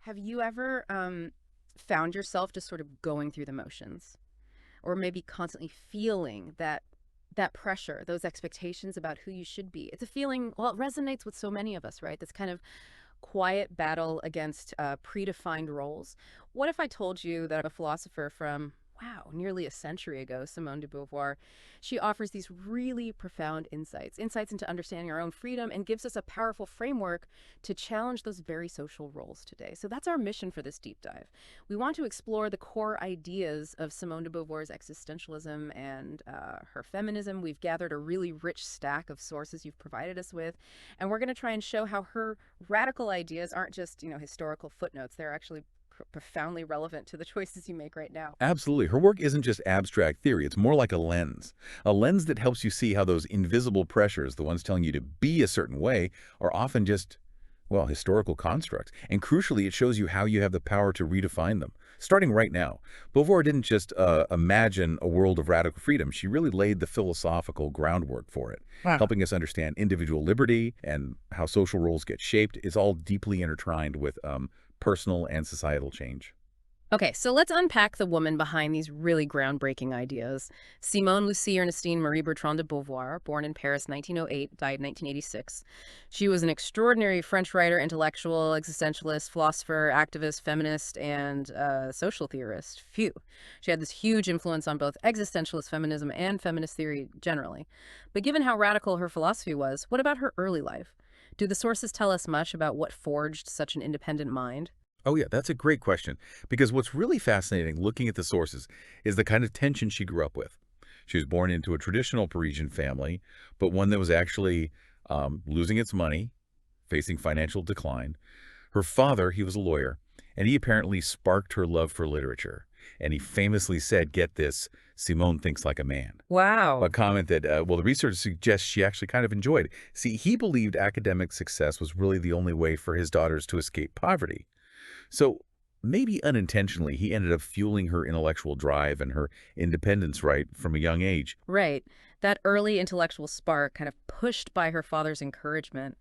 Have you ever found yourself just sort of going through the motions, or maybe constantly feeling that pressure, those expectations about who you should be? It's a feeling, well, it resonates with so many of us, right? This kind of quiet battle against predefined roles. What if I told you that a philosopher from, wow, nearly a century ago, Simone de Beauvoir, she offers these really profound insights into understanding our own freedom and gives us a powerful framework to challenge those very social roles today. So that's our mission for this deep dive. We want to explore the core ideas of Simone de Beauvoir's existentialism and her feminism. We've gathered a really rich stack of sources you've provided us with, and we're going to try and show how her radical ideas aren't just, historical footnotes. They're actually profoundly relevant to the choices you make right now. Absolutely. Her work isn't just abstract theory. It's more like a lens that helps you see how those invisible pressures, the ones telling you to be a certain way, are often just, well, historical constructs. And crucially, it shows you how you have the power to redefine them. Starting right now, Beauvoir didn't just imagine a world of radical freedom. She really laid the philosophical groundwork for it, Wow. helping us understand individual liberty and how social roles get shaped. It's all deeply intertwined with personal and societal change. Okay, so let's unpack the woman behind these really groundbreaking ideas. Simone Lucie Ernestine Marie Bertrand de Beauvoir, born in Paris 1908, died 1986. She was an extraordinary French writer, intellectual, existentialist, philosopher, activist, feminist, and social theorist. Phew. She had this huge influence on both existentialist feminism and feminist theory generally. But given how radical her philosophy was, what about her early life? Do the sources tell us much about what forged such an independent mind? Oh, yeah, that's a great question. Because what's really fascinating looking at the sources is the kind of tension she grew up with. She was born into a traditional Parisian family, but one that was actually losing its money, facing financial decline. Her father, he was a lawyer, and he apparently sparked her love for literature. And he famously said, get this, Simone thinks like a man. A Wow. comment that, well, the research suggests she actually kind of enjoyed. See, he believed academic success was really the only way for his daughters to escape poverty. So maybe unintentionally, he ended up fueling her intellectual drive and her independence right from a young age. Right. That early intellectual spark, kind of pushed by her father's encouragement,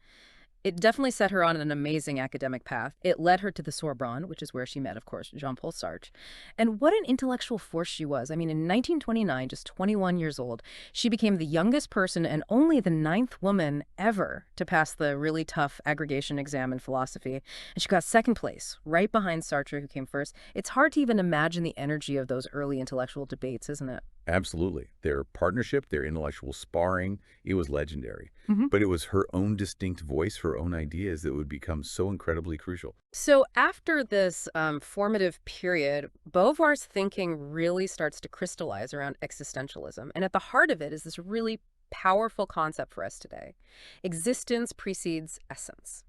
it definitely set her on an amazing academic path. It led her to the Sorbonne, which is where she met, of course, Jean-Paul Sartre. And what an intellectual force she was. I mean, in 1929, just 21 years old, she became the youngest person and only the ninth woman ever to pass the really tough aggregation exam in philosophy. And she got second place, right behind Sartre, who came first. It's hard to even imagine the energy of those early intellectual debates, isn't it? Absolutely. Their partnership, their intellectual sparring, it was legendary. But it was her own distinct voice, her own ideas that would become so incredibly crucial. So after this formative period, Beauvoir's thinking really starts to crystallize around existentialism. And at the heart of it is this really powerful concept for us today. Existence precedes essence.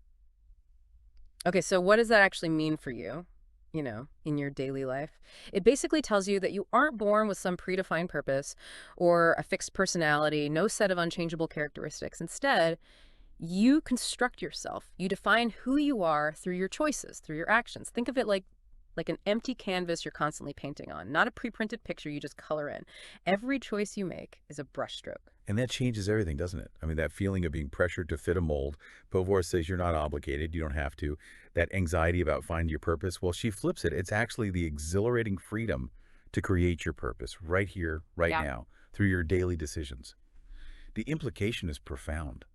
Okay, so what does that actually mean for you, in your daily life? It basically tells you that you aren't born with some predefined purpose or a fixed personality, no set of unchangeable characteristics. Instead, you construct yourself. You define who you are through your choices, through your actions. Think of it like an empty canvas you're constantly painting on, not a pre-printed picture you just color in. Every choice you make is a brushstroke. And that changes everything, doesn't it? I mean, that feeling of being pressured to fit a mold. Beauvoir says you're not obligated, you don't have to. That anxiety about finding your purpose, well, she flips it. It's actually the exhilarating freedom to create your purpose right here, right Yeah. now, through your daily decisions. The implication is profound.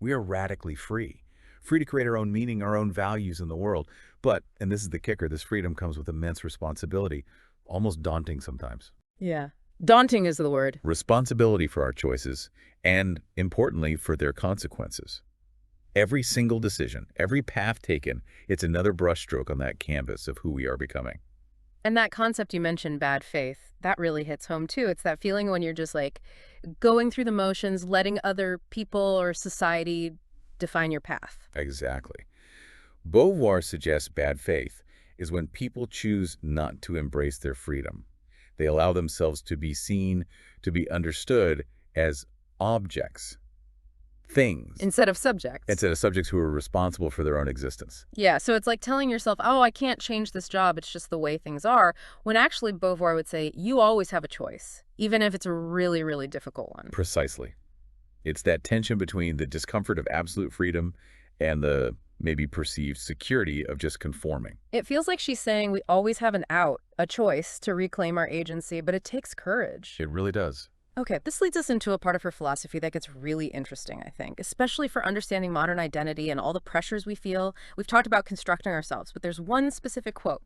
We are radically free, free to create our own meaning, our own values in the world. But, and this is the kicker, this freedom comes with immense responsibility, almost daunting sometimes. Yeah. Daunting is the word. Responsibility for our choices, and importantly, for their consequences. Every single decision, every path taken, it's another brushstroke on that canvas of who we are becoming. And that concept you mentioned, bad faith, that really hits home too. It's that feeling when you're just like going through the motions, letting other people or society define your path. Exactly. Beauvoir suggests bad faith is when people choose not to embrace their freedom. They allow themselves to be seen, to be understood as objects, things, Instead of subjects. instead of subjects who are responsible for their own existence. Yeah, so it's like telling yourself, oh, I can't change this job, it's just the way things are, when actually Beauvoir would say, you always have a choice, even if it's a really, really difficult one. Precisely. It's that tension between the discomfort of absolute freedom and the maybe perceived security of just conforming. It feels like she's saying we always have an out, a choice to reclaim our agency, but it takes courage. It really does. Okay, this leads us into a part of her philosophy that gets really interesting, I think, especially for understanding modern identity and all the pressures we feel. We've talked about constructing ourselves, but there's one specific quote.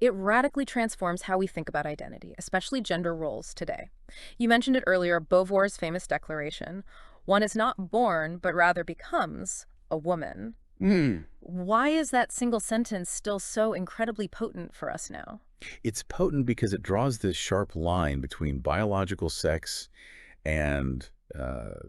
It radically transforms how we think about identity, especially gender roles today. You mentioned it earlier, Beauvoir's famous declaration, one is not born, but rather becomes a woman. Why is that single sentence still so incredibly potent for us now? It's potent because it draws this sharp line between biological sex and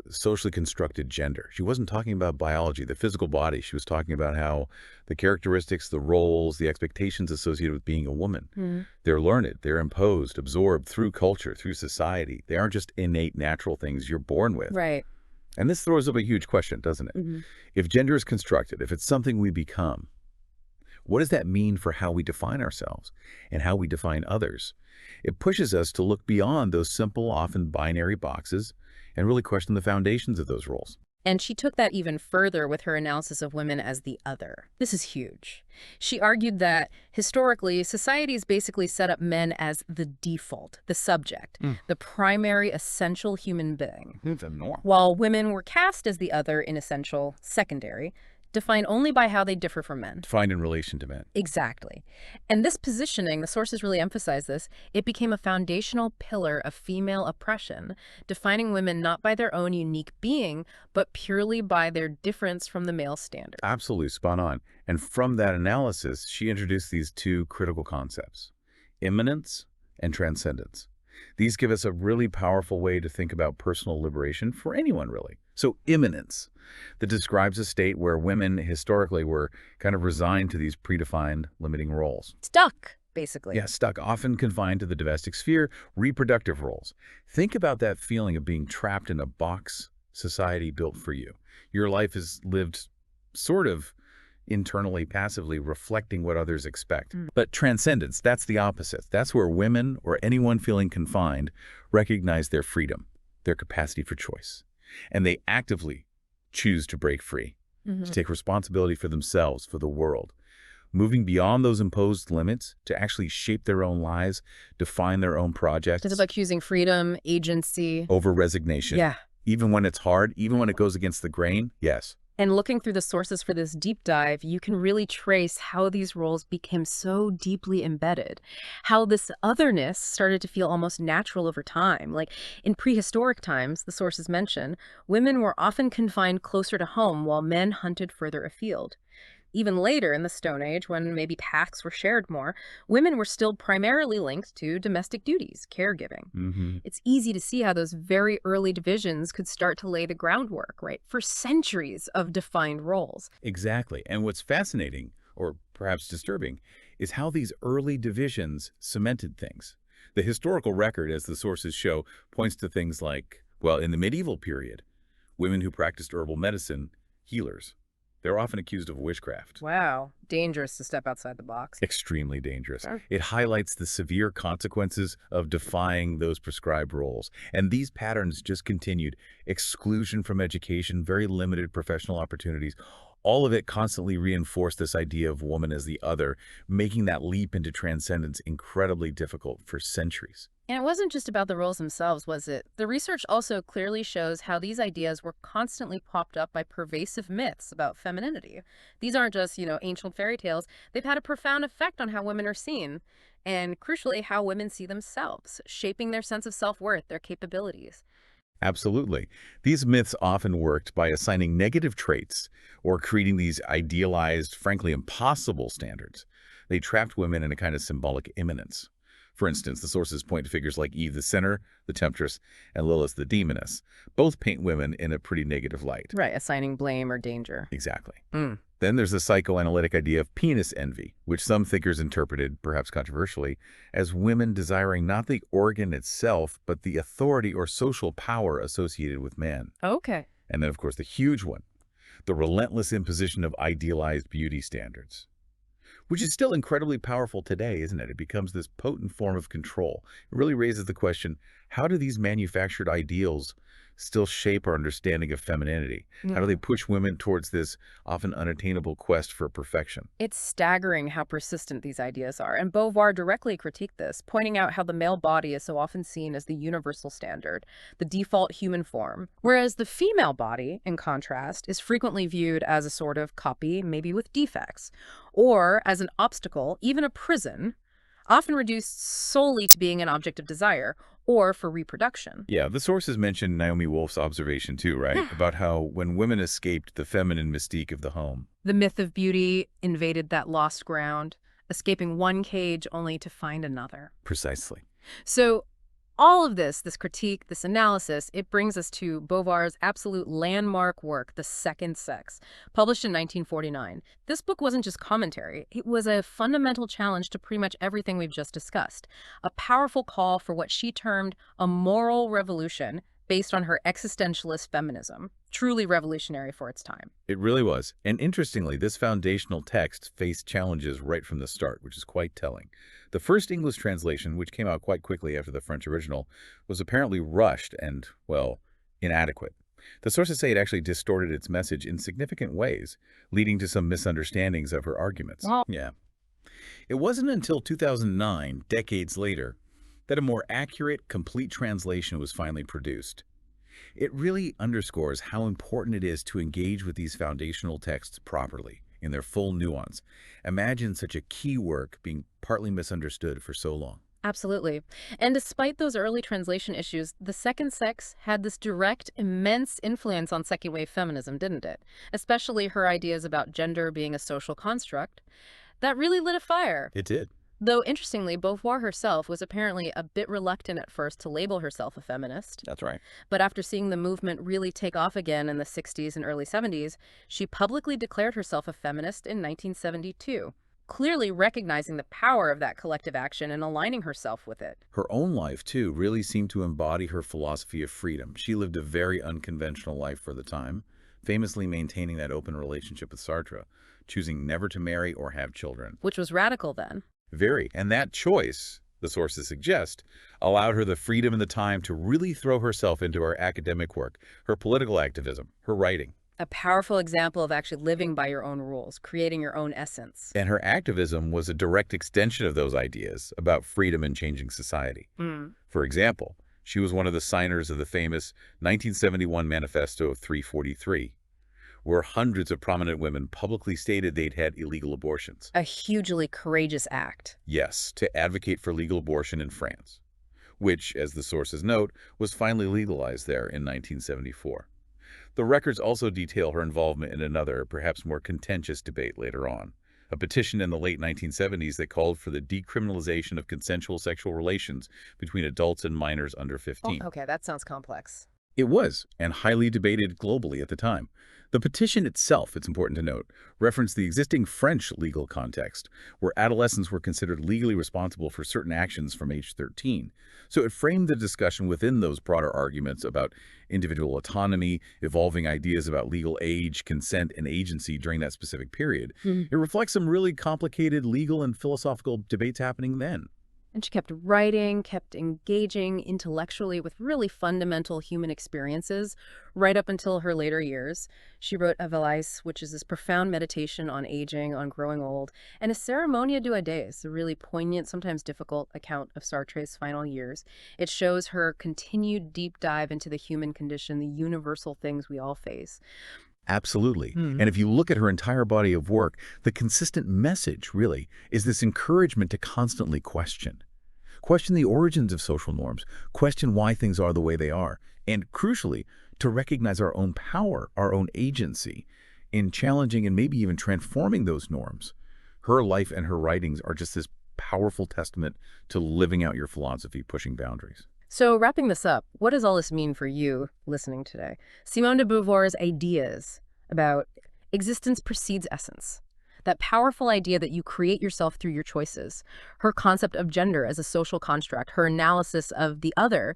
socially constructed gender. She wasn't talking about biology, the physical body. She was talking about how the characteristics, the roles, the expectations associated with being a woman, they're learned, they're imposed, absorbed through culture, through society. They aren't just innate natural things you're born with. Right. And this throws up a huge question, doesn't it? If gender is constructed, if it's something we become, what does that mean for how we define ourselves and how we define others? It pushes us to look beyond those simple, often binary boxes and really question the foundations of those roles. And she took that even further with her analysis of women as the other. This is huge. She argued that, historically, societies basically set up men as the default, the subject, the primary essential human being, It's a norm. while women were cast as the other in essential, secondary, defined only by how they differ from men. Defined in relation to men. Exactly. And this positioning, the sources really emphasize this, it became a foundational pillar of female oppression, defining women not by their own unique being, but purely by their difference from the male standard. Absolutely spot on. And from that analysis, she introduced these two critical concepts, immanence and transcendence. These give us a really powerful way to think about personal liberation for anyone, really. So immanence, that describes a state where women historically were kind of resigned to these predefined limiting roles. Stuck, basically. Yeah, stuck, often confined to the domestic sphere, reproductive roles. Think about that feeling of being trapped in a box society built for you. Your life is lived sort of internally, passively, reflecting what others expect. But transcendence, that's the opposite. That's where women or anyone feeling confined recognize their freedom, their capacity for choice. And they actively choose to break free, to take responsibility for themselves, for the world, moving beyond those imposed limits to actually shape their own lives, define their own projects. It's about choosing freedom, agency. Over resignation. Yeah. Even when it's hard, even when it goes against the grain, yes. And looking through the sources for this deep dive, you can really trace how these roles became so deeply embedded, how this otherness started to feel almost natural over time. Like in prehistoric times, the sources mention, women were often confined closer to home while men hunted further afield. Even later in the Stone Age, when maybe tasks were shared more, women were still primarily linked to domestic duties, caregiving. It's easy to see how those very early divisions could start to lay the groundwork, right, for centuries of defined roles. Exactly. And what's fascinating, or perhaps disturbing, is how these early divisions cemented things. The historical record, as the sources show, points to things like, well, in the medieval period, women who practiced herbal medicine, healers, they're often accused of witchcraft. Wow. Dangerous to step outside the box. Extremely dangerous. Sure. It highlights the severe consequences of defying those prescribed roles. And these patterns just continued. Exclusion from education, very limited professional opportunities. All of it constantly reinforced this idea of woman as the other, making that leap into transcendence incredibly difficult for centuries. And it wasn't just about the roles themselves, was it? The research also clearly shows how these ideas were constantly propped up by pervasive myths about femininity. These aren't just, ancient fairy tales. They've had a profound effect on how women are seen, and crucially, how women see themselves, shaping their sense of self-worth, their capabilities. Absolutely. These myths often worked by assigning negative traits or creating these idealized, frankly impossible standards. They trapped women in a kind of symbolic immanence. For instance, the sources point to figures like Eve the sinner, the temptress, and Lilith the demoness. Both paint women in a pretty negative light. Right, assigning blame or danger. Exactly. Then there's the psychoanalytic idea of penis envy, which some thinkers interpreted, perhaps controversially, as women desiring not the organ itself, but the authority or social power associated with man. Okay. And then, of course, the huge one, the relentless imposition of idealized beauty standards, which is still incredibly powerful today, isn't it? It becomes this potent form of control. It really raises the question, how do these manufactured ideals still shape our understanding of femininity? How do they push women towards this often unattainable quest for perfection? It's staggering how persistent these ideas are, and Beauvoir directly critiqued this, pointing out how the male body is so often seen as the universal standard, the default human form, whereas the female body, in contrast, is frequently viewed as a sort of copy, maybe with defects, or as an obstacle, even a prison, often reduced solely to being an object of desire, or for reproduction. Yeah, the sources mentioned Naomi Wolf's observation too, right? About how when women escaped the feminine mystique of the home. The myth of beauty invaded that lost ground, escaping one cage only to find another. Precisely. So all of this critique, this analysis, it brings us to Beauvoir's absolute landmark work, The Second Sex, published in 1949. This book wasn't just commentary. It was a fundamental challenge to pretty much everything we've just discussed, a powerful call for what she termed a moral revolution based on her existentialist feminism, truly revolutionary for its time. It really was. And interestingly, this foundational text faced challenges right from the start, which is quite telling. The first English translation, which came out quite quickly after the French original, was apparently rushed and, well, inadequate. The sources say it actually distorted its message in significant ways, leading to some misunderstandings of her arguments. Well, Yeah. It wasn't until 2009, decades later, that a more accurate, complete translation was finally produced. It really underscores how important it is to engage with these foundational texts properly, in their full nuance. Imagine such a key work being partly misunderstood for so long. absolutely. And despite those early translation issues, The Second Sex had this direct, immense influence on second wave feminism, didn't it? Especially her ideas about gender being a social construct. That really lit a fire. It did. Though, interestingly, Beauvoir herself was apparently a bit reluctant at first to label herself a feminist. That's right. But after seeing the movement really take off again in the 60s and early 70s, she publicly declared herself a feminist in 1972, clearly recognizing the power of that collective action and aligning herself with it. Her own life, too, really seemed to embody her philosophy of freedom. She lived a very unconventional life for the time, famously maintaining that open relationship with Sartre, choosing never to marry or have children. Which was radical then. Very. And that choice, the sources suggest, allowed her the freedom and the time to really throw herself into her academic work, her political activism, her writing. A powerful example of actually living by your own rules, creating your own essence. And her activism was a direct extension of those ideas about freedom and changing society. For example, she was one of the signers of the famous 1971 Manifesto of 343, where hundreds of prominent women publicly stated they'd had illegal abortions. A hugely courageous act. Yes, to advocate for legal abortion in France, which, as the sources note, was finally legalized there in 1974. The records also detail her involvement in another, perhaps more contentious debate later on, a petition in the late 1970s that called for the decriminalization of consensual sexual relations between adults and minors under 15. Okay, that sounds complex. It was, and highly debated globally at the time. The petition itself, it's important to note, referenced the existing French legal context, where adolescents were considered legally responsible for certain actions from age 13. So it framed the discussion within those broader arguments about individual autonomy, evolving ideas about legal age, consent, and agency during that specific period. It reflects some really complicated legal and philosophical debates happening then. And she kept writing, kept engaging intellectually with really fundamental human experiences right up until her later years. She wrote A Vieillesse, which is this profound meditation on aging, on growing old, and A Cérémonie du Adieu, a really poignant, sometimes difficult account of Sartre's final years. It shows her continued deep dive into the human condition, the universal things we all face. Absolutely. And if you look at her entire body of work, the consistent message, really, is this encouragement to constantly question. Question the origins of social norms, question why things are the way they are, and crucially, to recognize our own power, our own agency, in challenging and maybe even transforming those norms. Her life and her writings are just this powerful testament to living out your philosophy, pushing boundaries. So wrapping this up, what does all this mean for you listening today? Simone de Beauvoir's ideas about existence precedes essence, that powerful idea that you create yourself through your choices, her concept of gender as a social construct, her analysis of the other,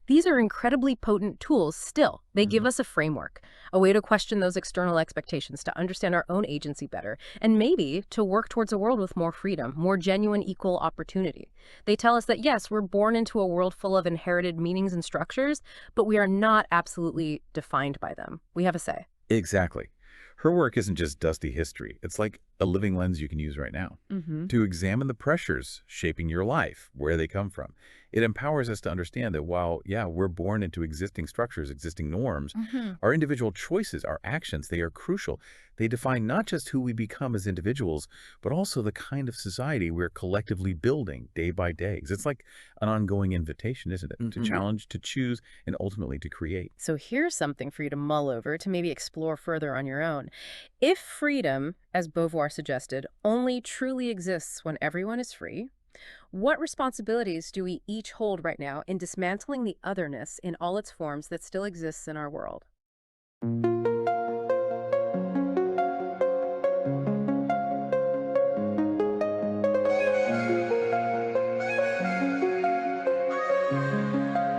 These are incredibly potent tools still. They give Hmm. us a framework, a way to question those external expectations, to understand our own agency better, and maybe to work towards a world with more freedom, more genuine equal opportunity. They tell us that yes, we're born into a world full of inherited meanings and structures, but we are not absolutely defined by them. We have a say. Exactly. Her work isn't just dusty history. It's like a living lens you can use right now Mm-hmm. to examine the pressures shaping your life, where they come from. It empowers us to understand that while, yeah, we're born into existing structures, existing norms, Mm-hmm. our individual choices, our actions, they are crucial. They define not just who we become as individuals, but also the kind of society we're collectively building day by day. 'Cause it's like an ongoing invitation, isn't it? To Mm-hmm. challenge, to choose, and ultimately to create. So here's something for you to mull over, to maybe explore further on your own. If freedom, as Beauvoir suggested, only truly exists when everyone is free, what responsibilities do we each hold right now in dismantling the otherness in all its forms that still exists in our world?